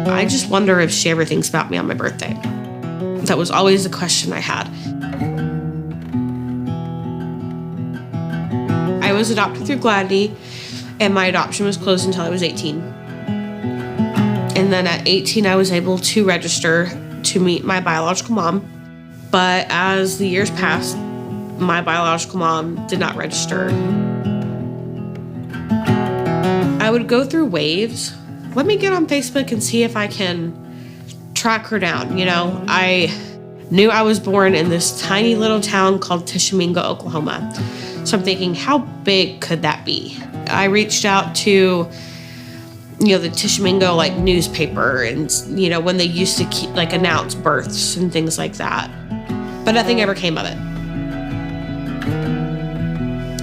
I just wonder if she ever thinks about me on my birthday. That was always the question I had. I was adopted through Gladney, and my adoption was closed until I was 18. And then at 18, I was able to register to meet my biological mom. But as the years passed, my biological mom did not register. I would go through waves. Let me get on Facebook and see if I can track her down. I knew I was born in this tiny little town called Tishomingo, Oklahoma. So I'm thinking, how big could that be? I reached out to, the Tishomingo newspaper and, when they used to announce births and things like that. But nothing ever came of it.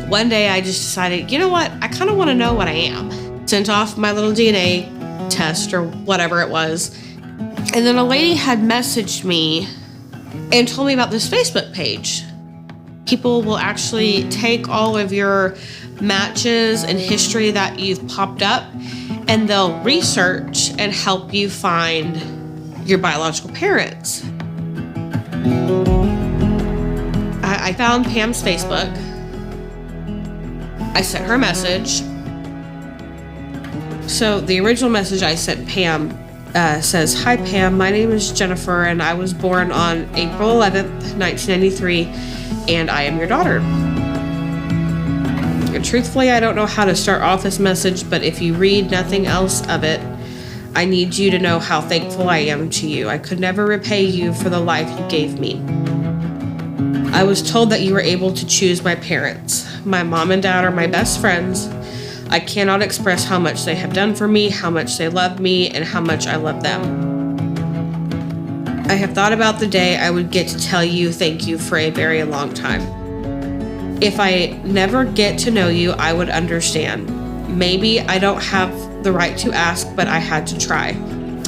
One day I just decided, you know what? I kind of want to know what I am. Sent off my little DNA test or whatever it was. And then a lady had messaged me and told me about this Facebook page. People will actually take all of your matches and history that you've popped up, and they'll research and help you find your biological parents. I found Pam's Facebook. I sent her a message. So the original message I sent Pam says, "Hi Pam, my name is Jennifer and I was born on April 11th, 1993, and I am your daughter." And truthfully, I don't know how to start off this message, but if you read nothing else of it, I need you to know how thankful I am to you. I could never repay you for the life you gave me. I was told that you were able to choose my parents. My mom and dad are my best friends. I cannot express how much they have done for me, how much they love me, and how much I love them. I have thought about the day I would get to tell you thank you for a very long time. If I never get to know you, I would understand. Maybe I don't have the right to ask, but I had to try.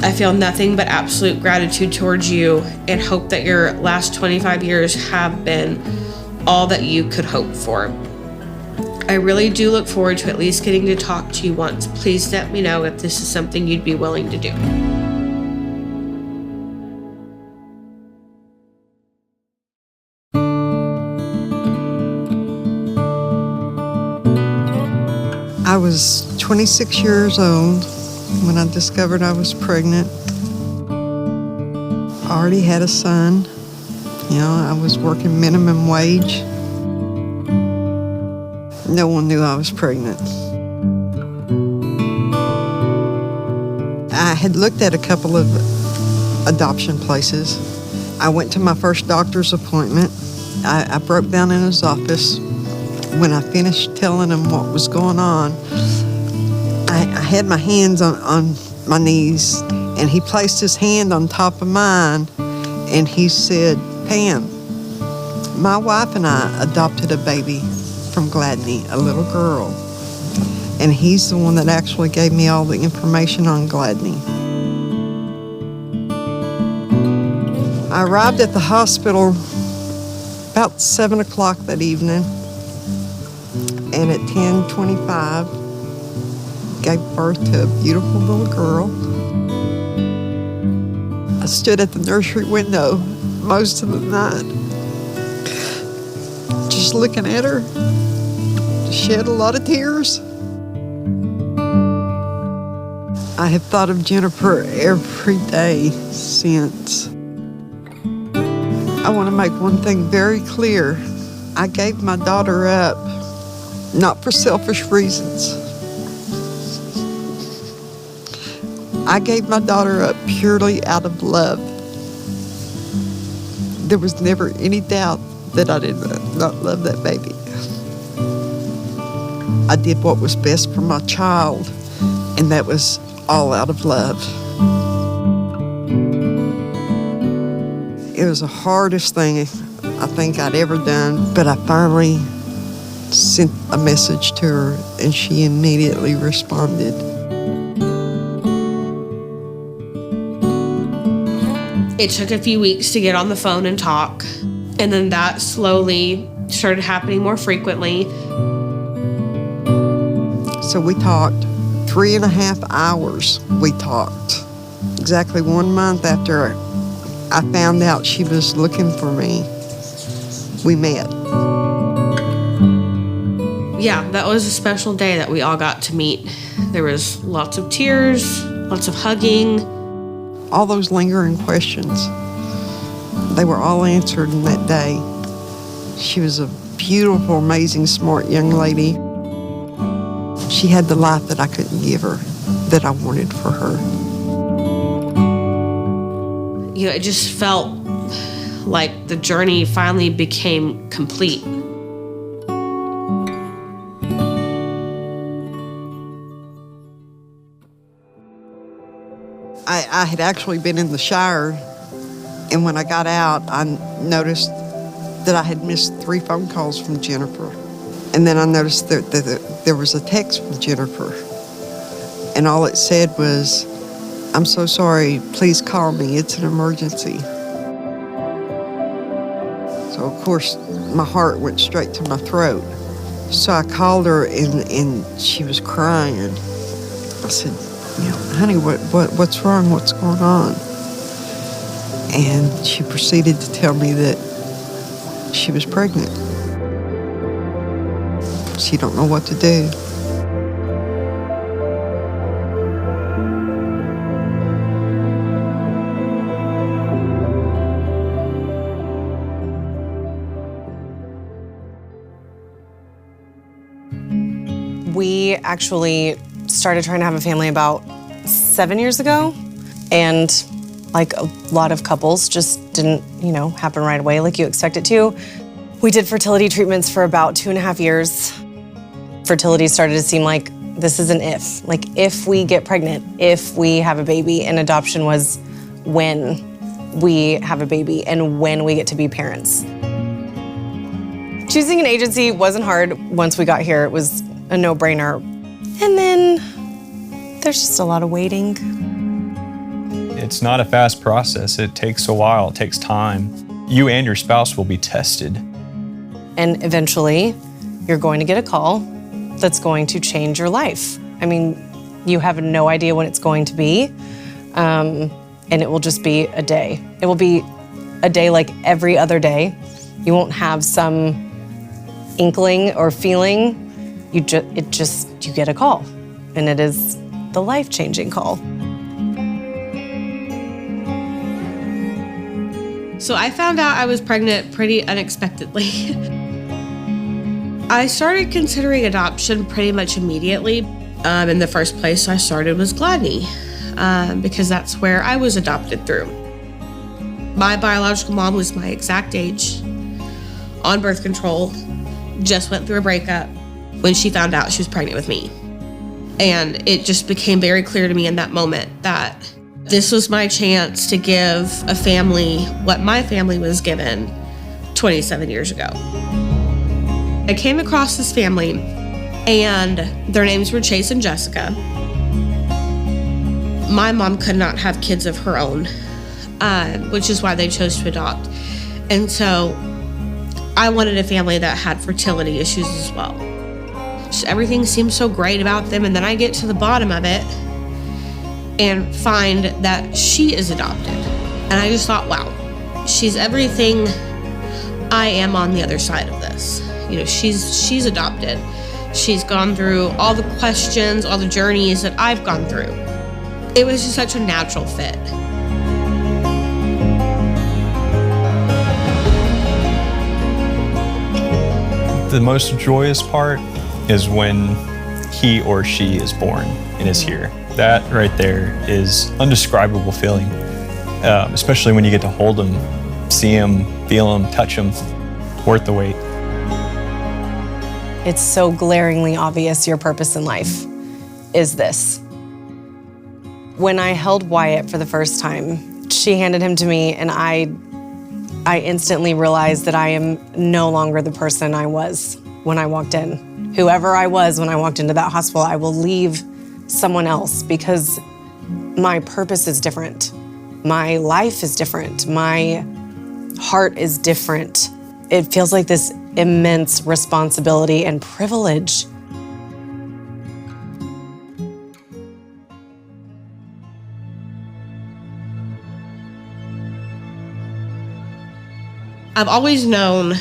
I feel nothing but absolute gratitude towards you and hope that your last 25 years have been all that you could hope for. I really do look forward to at least getting to talk to you once. Please let me know if this is something you'd be willing to do. I was 26 years old when I discovered I was pregnant. I already had a son. I was working minimum wage. No one knew I was pregnant. I had looked at a couple of adoption places. I went to my first doctor's appointment. I broke down in his office. When I finished telling him what was going on, I had my hands on my knees, and he placed his hand on top of mine, and he said, "Pam, my wife and I adopted a baby from Gladney, a little girl." And he's the one that actually gave me all the information on Gladney. I arrived at the hospital about 7 o'clock that evening, and at 10:25, gave birth to a beautiful little girl. I stood at the nursery window most of the night, just looking at her, shed a lot of tears. I have thought of Jennifer every day since. I want to make one thing very clear. I gave my daughter up, not for selfish reasons. I gave my daughter up purely out of love. There was never any doubt that I did not love that baby. I did what was best for my child, and that was all out of love. It was the hardest thing I think I'd ever done, but I finally sent a message to her, and she immediately responded. It took a few weeks to get on the phone and talk, and then that slowly started happening more frequently. So we talked 3.5 hours we talked. Exactly 1 month after I found out she was looking for me, we met. Yeah, that was a special day that we all got to meet. There was lots of tears, lots of hugging. All those lingering questions, they were all answered in that day. She was a beautiful, amazing, smart young lady. She had the life that I couldn't give her, that I wanted for her. You know, it just felt like the journey finally became complete. I had actually been in the shower, and when I got out, I noticed that I had missed 3 phone calls from Jennifer. And then I noticed that there was a text from Jennifer, and all it said was, "I'm so sorry, please call me, it's an emergency." So of course, my heart went straight to my throat. So I called her, and she was crying. I said, "Honey, what's wrong? What's going on?" And she proceeded to tell me that she was pregnant. She don't know what to do. We actually started trying to have a family about 7 years ago, and like a lot of couples, just didn't, happen right away like you expect it to. We did fertility treatments for about 2.5 years. Fertility started to seem like this is an if. Like, if we get pregnant, if we have a baby, and adoption was when we have a baby and when we get to be parents. Choosing an agency wasn't hard once we got here. It was a no-brainer. And then there's just a lot of waiting. It's not a fast process. It takes a while. It takes time. You and your spouse will be tested. And eventually, you're going to get a call that's going to change your life. I mean, you have no idea when it's going to be, and it will just be a day. It will be a day like every other day. You won't have some inkling or feeling. You get a call, and it is the life-changing call. So I found out I was pregnant pretty unexpectedly. I started considering adoption pretty much immediately. In the first place I started was Gladney, because that's where I was adopted through. My biological mom was my exact age, on birth control, just went through a breakup when she found out she was pregnant with me. And it just became very clear to me in that moment that this was my chance to give a family what my family was given 27 years ago. I came across this family, and their names were Chase and Jessica. My mom could not have kids of her own, which is why they chose to adopt. And so I wanted a family that had fertility issues as well. Just everything seemed so great about them, and then I get to the bottom of it and find that she is adopted. And I just thought, wow, she's everything I am on the other side of this. She's adopted. She's gone through all the questions, all the journeys that I've gone through. It was just such a natural fit. The most joyous part is when he or she is born and is here. That right there is undescribable feeling, especially when you get to hold them, see them, feel them, touch them. Worth the wait. It's so glaringly obvious your purpose in life is this. When I held Wyatt for the first time, she handed him to me, and I instantly realized that I am no longer the person I was when I walked in. Whoever I was when I walked into that hospital, I will leave someone else, because my purpose is different. My life is different. My heart is different. It feels like this immense responsibility and privilege. I've always known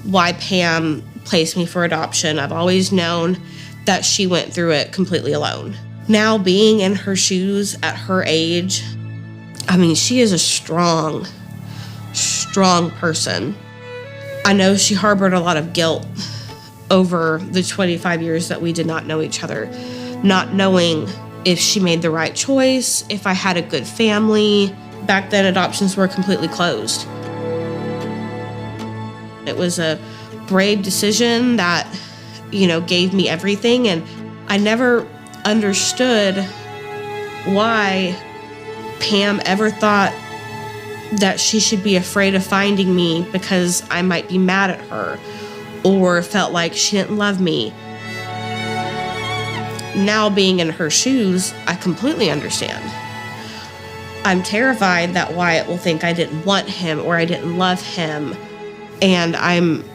why Pam placed me for adoption. I've always known that she went through it completely alone. Now, being in her shoes at her age, I mean, she is a strong person. I know she harbored a lot of guilt over the 25 years that we did not know each other, not knowing if she made the right choice, if I had a good family. Back then, adoptions were completely closed. It was a brave decision that, gave me everything, and I never understood why Pam ever thought that she should be afraid of finding me because I might be mad at her or felt like she didn't love me. Now, being in her shoes, I completely understand. I'm terrified that Wyatt will think I didn't want him or I didn't love him. And I'm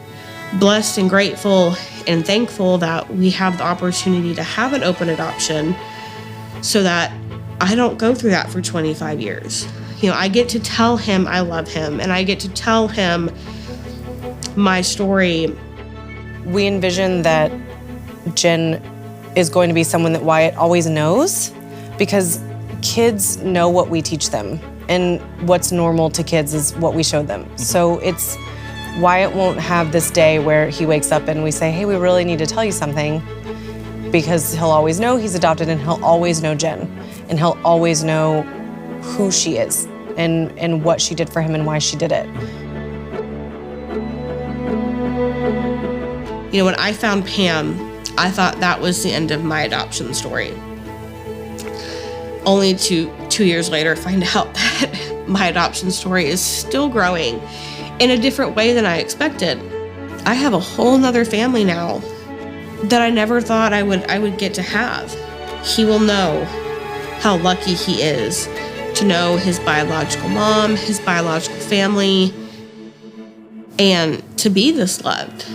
blessed and grateful and thankful that we have the opportunity to have an open adoption so that I don't go through that for 25 years. I get to tell him I love him, and I get to tell him my story. We envision that Jen is going to be someone that Wyatt always knows, because kids know what we teach them, and what's normal to kids is what we show them. So Wyatt won't have this day where he wakes up and we say, hey, we really need to tell you something, because he'll always know he's adopted, and he'll always know Jen, and he'll always know who she is and what she did for him and why she did it. When I found Pam, I thought that was the end of my adoption story. Only two years later, find out that my adoption story is still growing in a different way than I expected. I have a whole nother family now that I never thought I would get to have. He will know how lucky he is to know his biological mom, his biological family, and to be this loved.